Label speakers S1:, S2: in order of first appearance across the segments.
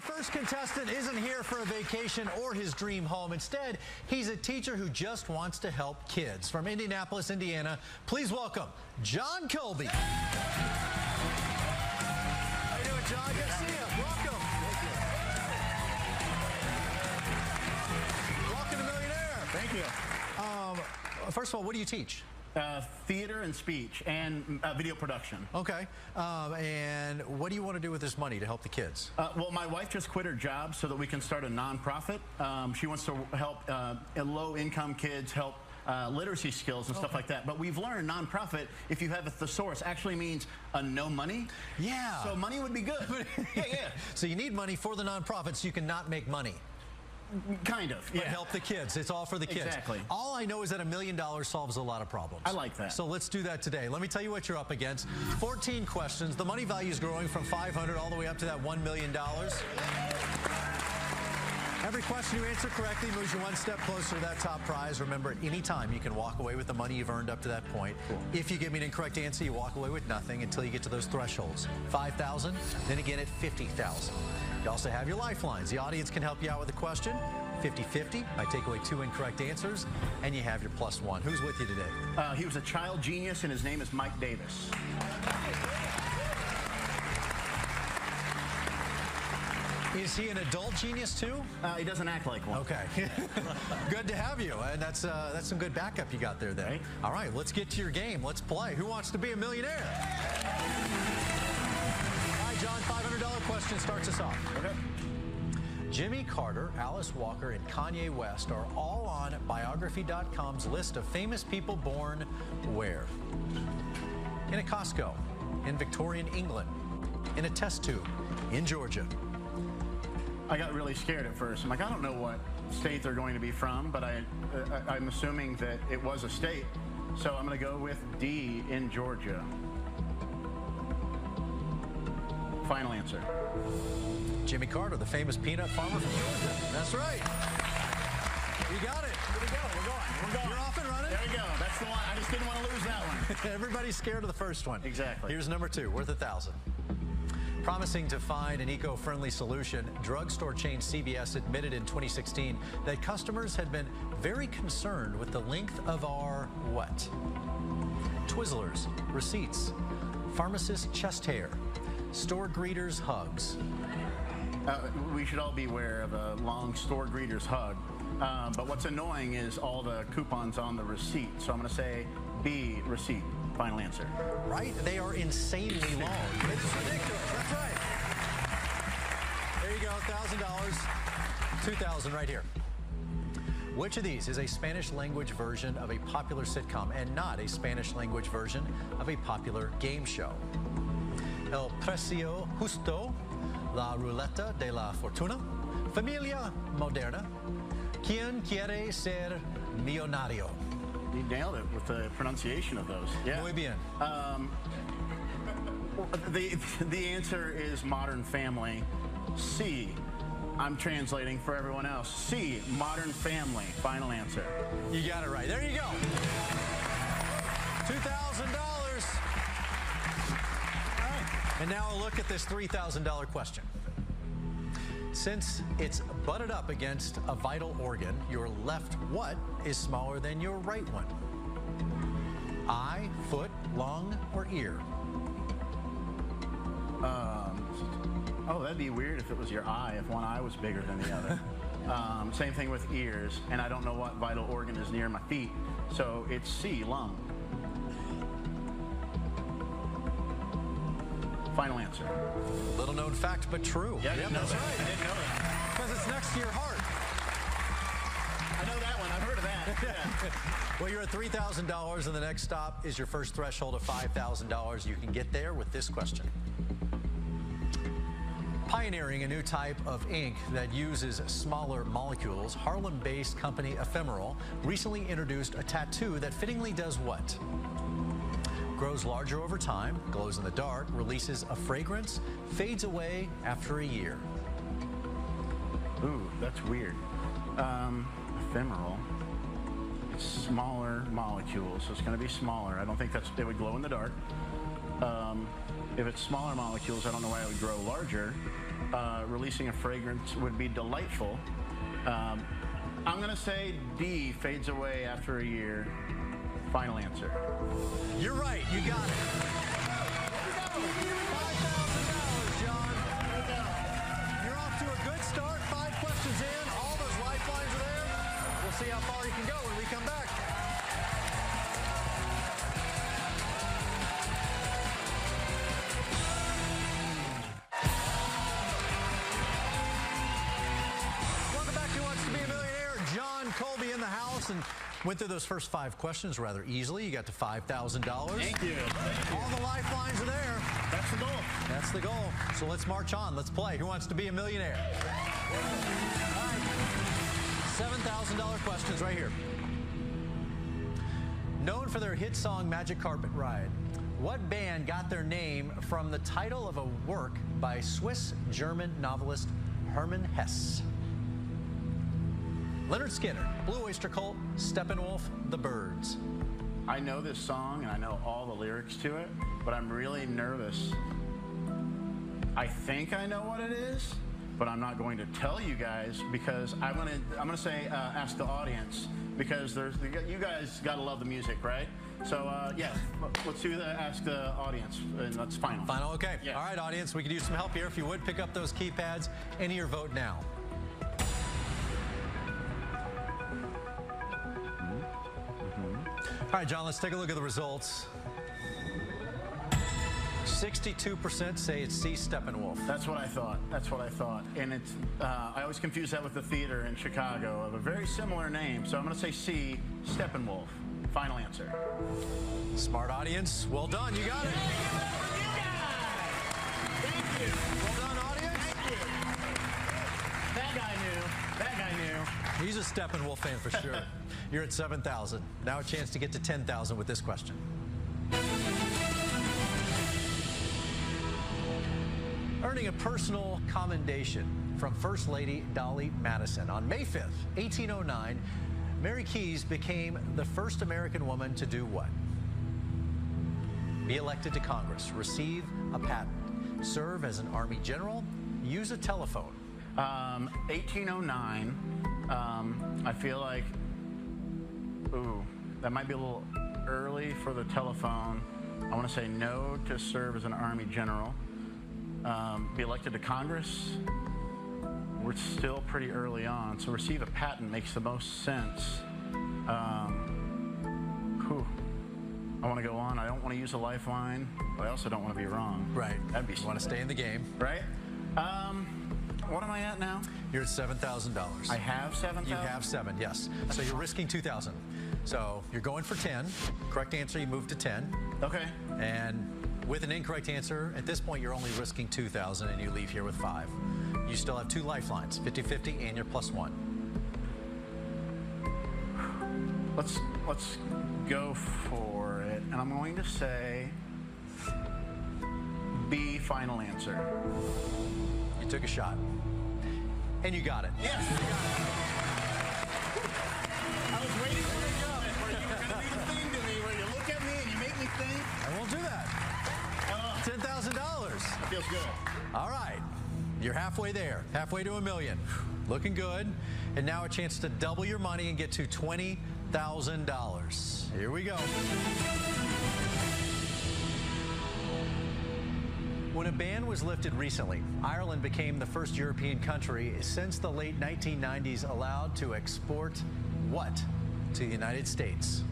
S1: Our first contestant isn't here for a vacation or his dream home. Instead, he's a teacher who just wants to help kids. From Indianapolis, Indiana, please welcome Jon Colby. How you doing, Jon? Good to see you. Welcome. Welcome to Millionaire.
S2: Thank you.
S1: First of all, what do you teach?
S2: Theater and speech and video production.
S1: Okay. And what do you want to do with this money to help the kids?
S2: Well, my wife just quit her job so that we can start a nonprofit. She wants to help low-income kids, help literacy skills and stuff like that. But we've learned nonprofit, if you have a thesaurus, actually means no money.
S1: Yeah.
S2: So money would be good. yeah.
S1: So you need money for the nonprofit so you can not make money.
S2: Kind of,
S1: But help the kids. It's all for the kids.
S2: Exactly.
S1: All I know is that $1 million solves a lot of problems.
S2: I like that.
S1: So let's do that today. Let me tell you what you're up against. 14 questions. The money value is growing from $500 all the way up to that $1 million. Every question you answer correctly moves you one step closer to that top prize. Remember, at any time, you can walk away with the money you've earned up to that point.
S2: Cool.
S1: If you give me an incorrect answer, you walk away with nothing until you get to those thresholds. $5,000, then again at $50,000. You also have your lifelines. The audience can help you out with a question. 50-50. I take away 2 incorrect answers, and you have your +1. Who's with you today?
S2: He was a child genius, and his name is Mike Davis.
S1: Is he an adult genius too?
S2: He doesn't act like one.
S1: Okay. Good to have you, and that's some good backup you got there then.
S2: Right.
S1: All right, let's get to your game. Let's play. Who wants to be a millionaire? All right, Jon, $500 question starts us off.
S2: Okay.
S1: Jimmy Carter, Alice Walker, and Kanye West are all on Biography.com's list of famous people born where? In a Costco, in Victorian England, in a test tube, in Georgia.
S2: I got really scared at first. I'm like, I don't know what state they're going to be from, but I'm assuming that it was a state. So I'm going to go with D, in Georgia. Final answer.
S1: Jimmy Carter, the famous peanut farmer from Georgia. That's right. You got it.
S2: Here we go. We're going.
S1: You're off and running.
S2: There we go. That's the one. I just didn't want to lose that one.
S1: Everybody's scared of the first one.
S2: Exactly.
S1: Here's number 2, worth $1,000. Promising to find an eco-friendly solution, drugstore chain CVS admitted in 2016 that customers had been very concerned with the length of our what? Twizzlers, receipts, pharmacist chest hair, store greeters hugs.
S2: We should all be aware of a long store greeter's hug. But what's annoying is all the coupons on the receipt. So I'm going to say B, receipt. Final answer.
S1: Right? They are insanely long. It's ridiculous. That's right. There you go, $1,000. $2,000 right here. Which of these is a Spanish language version of a popular sitcom and not a Spanish language version of a popular game show? El Precio Justo, La Ruleta de la Fortuna, Familia Moderna, ¿Quién quiere ser millonario?
S2: You nailed it with the pronunciation of those. Yeah.
S1: Muy bien.
S2: The answer is Modern Family. C, I'm translating for everyone else. C, Modern Family. Final answer.
S1: You got it right. There you go. $2,000. All right. And now a look at this $3,000 question. Since it's butted up against a vital organ, your left what is smaller than your right one? Eye, foot, lung, or ear?
S2: Oh, that'd be weird if it was your eye, if one eye was bigger than the other. Same thing with ears, and I don't know what vital organ is near my feet, so it's C, lung. Final answer.
S1: Little known fact, but true.
S2: Yeah, I didn't know
S1: that's
S2: that.
S1: right.
S2: I didn't know that.
S1: Because it's next to your heart.
S2: I know that one. I've heard of that. Yeah.
S1: Well, you're at $3,000, and the next stop is your first threshold of $5,000. You can get there with this question. Pioneering a new type of ink that uses smaller molecules, Harlem-based company Ephemeral recently introduced a tattoo that fittingly does what? Grows larger over time, glows in the dark, releases a fragrance, fades away after a year.
S2: Ooh, that's weird. Ephemeral. It's smaller molecules, so it's going to be smaller. I don't think it would glow in the dark. If it's smaller molecules, I don't know why it would grow larger. releasing a fragrance would be delightful. I'm going to say D, fades away after a year. Final answer.
S1: You're right. You got it. $5,000, Jon. You're off to a good start. 5 questions in. All those lifelines are there. We'll see how far you can go when we come back. Welcome back to Who Wants to Be a Millionaire. Jon Colby in the house, and went through those first 5 questions rather easily. You got to $5,000.
S2: Thank you.
S1: All the lifelines are there.
S2: That's the goal.
S1: That's the goal. So let's march on. Let's play. Who Wants to Be a Millionaire? All right. $7,000 questions right here. Known for their hit song Magic Carpet Ride, what band got their name from the title of a work by Swiss-German novelist Hermann Hesse? Leonard Skinner, Blue Oyster Cult, Steppenwolf, The Byrds.
S2: I know this song and I know all the lyrics to it, but I'm really nervous. I think I know what it is, but I'm not going to tell you guys because I'm gonna say ask the audience, because you guys gotta love the music, right? So yeah, let's do the ask the audience, and that's final.
S1: Final, okay.
S2: Yeah.
S1: All right, audience, we could use some help here. If you would pick up those keypads, enter your vote now. All right, Jon, let's take a look at the results. 62% say it's C, Steppenwolf.
S2: That's what I thought. That's what I thought. And it's I always confuse that with the theater in Chicago of a very similar name. So I'm going to say C, Steppenwolf. Final answer.
S1: Smart audience. Well done. You got it.
S2: Thank you.
S1: Well done, audience.
S2: Thank you. That guy knew. That guy knew.
S1: He's a Steppenwolf fan for sure. You're at 7,000. Now a chance to get to 10,000 with this question. Earning a personal commendation from First Lady Dolly Madison. On May 5th, 1809, Mary Keyes became the first American woman to do what? Be elected to Congress, receive a patent, serve as an Army general, use a telephone.
S2: 1809, I feel like, ooh, that might be a little early for the telephone. I want to say no to serve as an Army general. Be elected to Congress. We're still pretty early on, so receive a patent makes the most sense. I want to go on. I don't want to use a lifeline, but I also don't want to be wrong.
S1: Right.
S2: That'd be
S1: You want to stay in the game.
S2: right. What am I at now?
S1: You're at $7,000.
S2: I have 7,000.
S1: You have 7, yes. So you're risking 2,000. So you're going for 10. Correct answer, you move to 10.
S2: Okay.
S1: And with an incorrect answer, at this point, you're only risking 2,000 and you leave here with 5. You still have 2 lifelines, 50-50 and you're +1.
S2: Let's go for it. And I'm going to say B, final answer.
S1: You took a shot. And you got it.
S2: Yes, you got it. I was waiting for the moment where you were going to do the thing to me, where you look at me and you make me think.
S1: I won't do that. $10,000.
S2: That feels good.
S1: All right. You're halfway there. Halfway to $1 million. Looking good. And now a chance to double your money and get to $20,000. Here we go. When a ban was lifted recently, Ireland became the first European country since the late 1990s allowed to export what to the United States?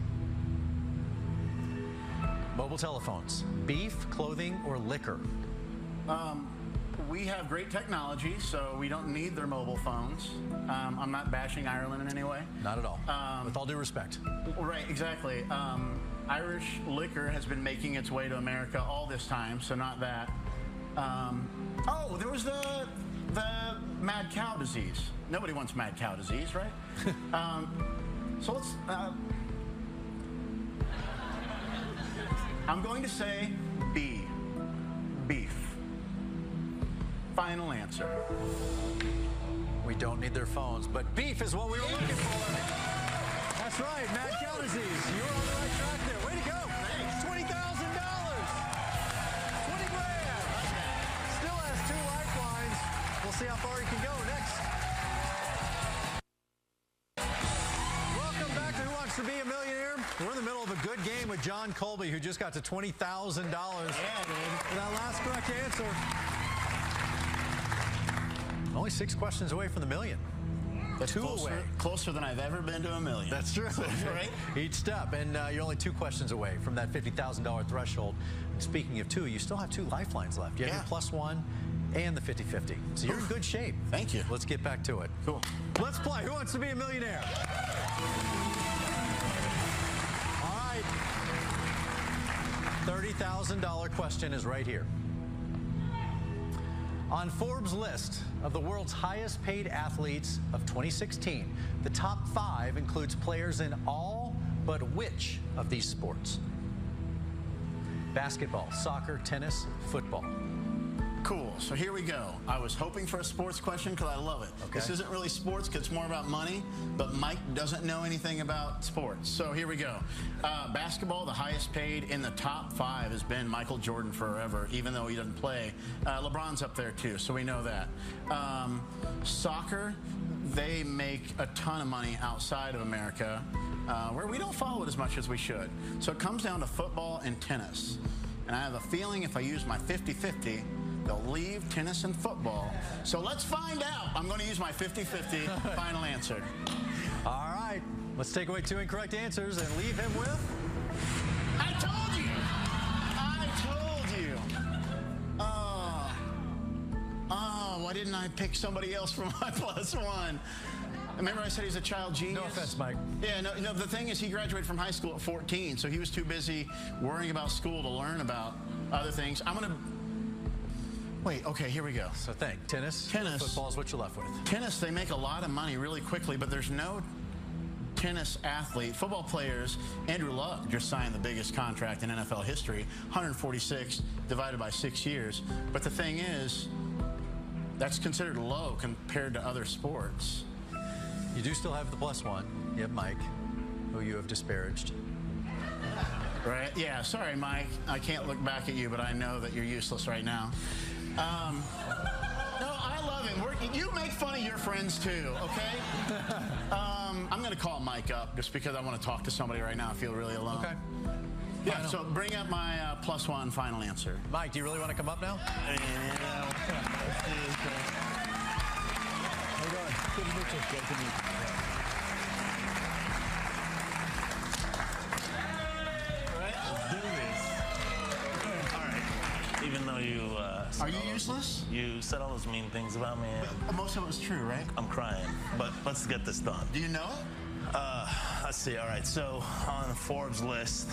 S1: Mobile telephones, beef, clothing, or liquor?
S2: We have great technology, so we don't need their mobile phones. I'm not bashing Ireland in any way.
S1: Not at all. With all due respect.
S2: Right, exactly. Irish liquor has been making its way to America all this time, so not that. Oh, there was the mad cow disease. Nobody wants mad cow disease, right? So let's. I'm going to say B, beef. Final answer.
S1: We don't need their phones, but beef is what we were looking for. That's right, mad cow disease. You were on the right track there. Way to go. Thanks. $20,000. 20 grand. Still has 2 lifelines. see how far he can go next. Welcome back to Who Wants to Be a Millionaire? We're in the middle of a good game with Jon Colby, who just got to $20,000. Yeah, dude. That last correct answer. Only 6 questions away from the million.
S2: That's
S1: 2 away.
S2: Closer than I've ever been to a million.
S1: That's true.
S2: Right?
S1: Each step. And you're only 2 questions away from that $50,000 threshold. And speaking of 2, you still have 2 lifelines left. You have your +1 and the 50-50. So you're in good shape.
S2: Thank you.
S1: Let's get back to it.
S2: Cool.
S1: Let's play Who Wants to Be a Millionaire? All right. $30,000 question is right here. On Forbes' list of the world's highest paid athletes of 2016, the top 5 includes players in all but which of these sports? Basketball, soccer, tennis, football.
S2: Cool. So here we go. I was hoping for a sports question because I love it.
S1: Okay.
S2: This isn't really sports because it's more about money, but Mike doesn't know anything about sports. So here we go. Basketball, the highest paid in the top 5 has been Michael Jordan forever, even though he doesn't play. LeBron's up there too, so we know that. Soccer, they make a ton of money outside of America, where we don't follow it as much as we should. So it comes down to football and tennis. And I have a feeling if I use my 50-50, they'll leave tennis and football. So let's find out. I'm going to use my 50-50 final answer.
S1: All right. Let's take away 2 incorrect answers and leave him with...
S2: I told you. I told you. Oh, why didn't I pick somebody else for my +1? Remember I said he's a child genius?
S1: No offense, Mike.
S2: Yeah, no, the thing is he graduated from high school at 14, so he was too busy worrying about school to learn about other things. I'm going to... Wait, okay, here we go.
S1: So think, tennis, football is what you're left with.
S2: Tennis, they make a lot of money really quickly, but there's no tennis athlete. Football players, Andrew Luck just signed the biggest contract in NFL history, 146 divided by 6 years. But the thing is, that's considered low compared to other sports.
S1: You do still have the +1. You have Mike, who you have disparaged.
S2: Right? Yeah, sorry, Mike. I can't look back at you, but I know that you're useless right now. No, I love it. You make fun of your friends too, okay? I'm going to call Mike up just because I want to talk to somebody right now. I feel really alone.
S1: Okay.
S2: Yeah, so bring up my +1 final answer.
S1: Mike, do you really want to come up now?
S3: How you doing? Good to meet you. Good to meet you. Even though you
S2: are you useless?
S3: You said all those mean things about me.
S2: But most of it was true, right?
S3: I'm crying, but let's get this done.
S2: Do you know it?
S3: Let's see. All right. So on Forbes' list,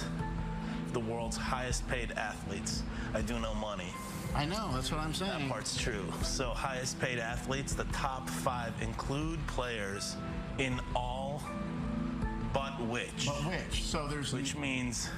S3: the world's highest paid athletes, I do know money.
S2: I know. That's what I'm saying.
S3: That part's true. So highest paid athletes, the top 5 include players in all but which.
S2: But which? So there's...
S3: Which means...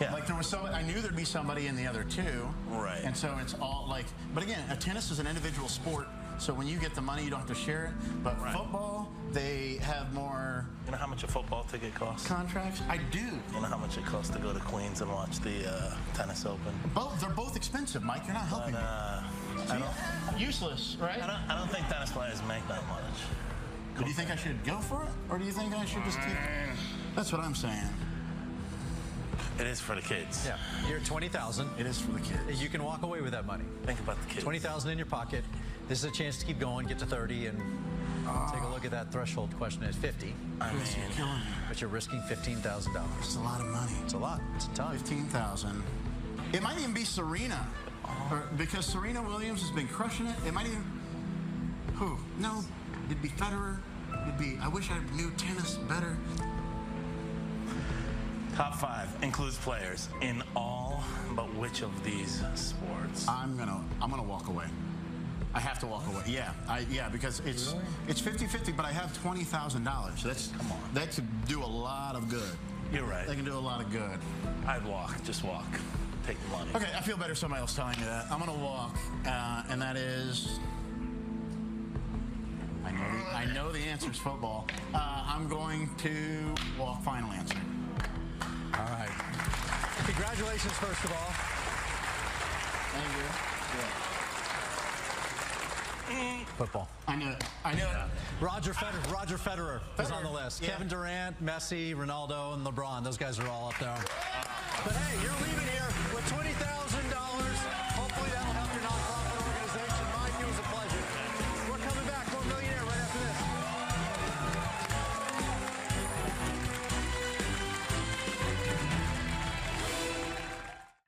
S3: Yeah.
S2: Like there was somebody, I knew there'd be somebody in the other 2.
S3: Right.
S2: And so it's all like, but again, tennis is an individual sport, so when you get the money, you don't have to share it. But football, they have more...
S3: You know how much a football ticket costs?
S2: Contracts? I do.
S3: You know how much it costs to go to Queens and watch the tennis open?
S2: They're both expensive, Mike. You're not helping me. Useless, right?
S3: I don't think tennis players make that much.
S2: Do you think I should go for it? Or do you think I should just keep... That's what I'm saying.
S3: It is for the kids.
S1: Yeah, you're at 20,000.
S2: It is for the kids.
S1: You can walk away with that money.
S3: Think about the kids.
S1: 20,000 in your pocket. This is a chance to keep going, get to 30, and take a look at that threshold question at 50.
S3: I mean,
S2: you're killing me.
S1: But you're risking $15,000.
S2: It's a lot of money.
S1: It's a lot. It's a ton.
S2: 15,000. It might even be Serena, because Serena Williams has been crushing it. It might even. Who? No, it'd be Federer. It'd be. I wish I knew tennis better.
S3: Top 5 includes players in all but which of these sports?
S2: I'm gonna walk away. I have to walk away. Yeah, because it's 50-50, but I have $20,000. That could do a lot of good.
S3: You're right.
S2: That can do a lot of good.
S3: I'd walk. Just walk. Take the money.
S2: Okay, I feel better somebody else telling me that. I'm gonna walk, and that is. I know the answer is football. I'm going to walk. Final answer.
S1: All right. Congratulations, first of all.
S2: Thank you.
S1: Football.
S2: I knew it. I knew it.
S1: Roger Federer is on the list.
S2: Yeah.
S1: Kevin Durant, Messi, Ronaldo, and LeBron. Those guys are all up there. But hey, you're leaving here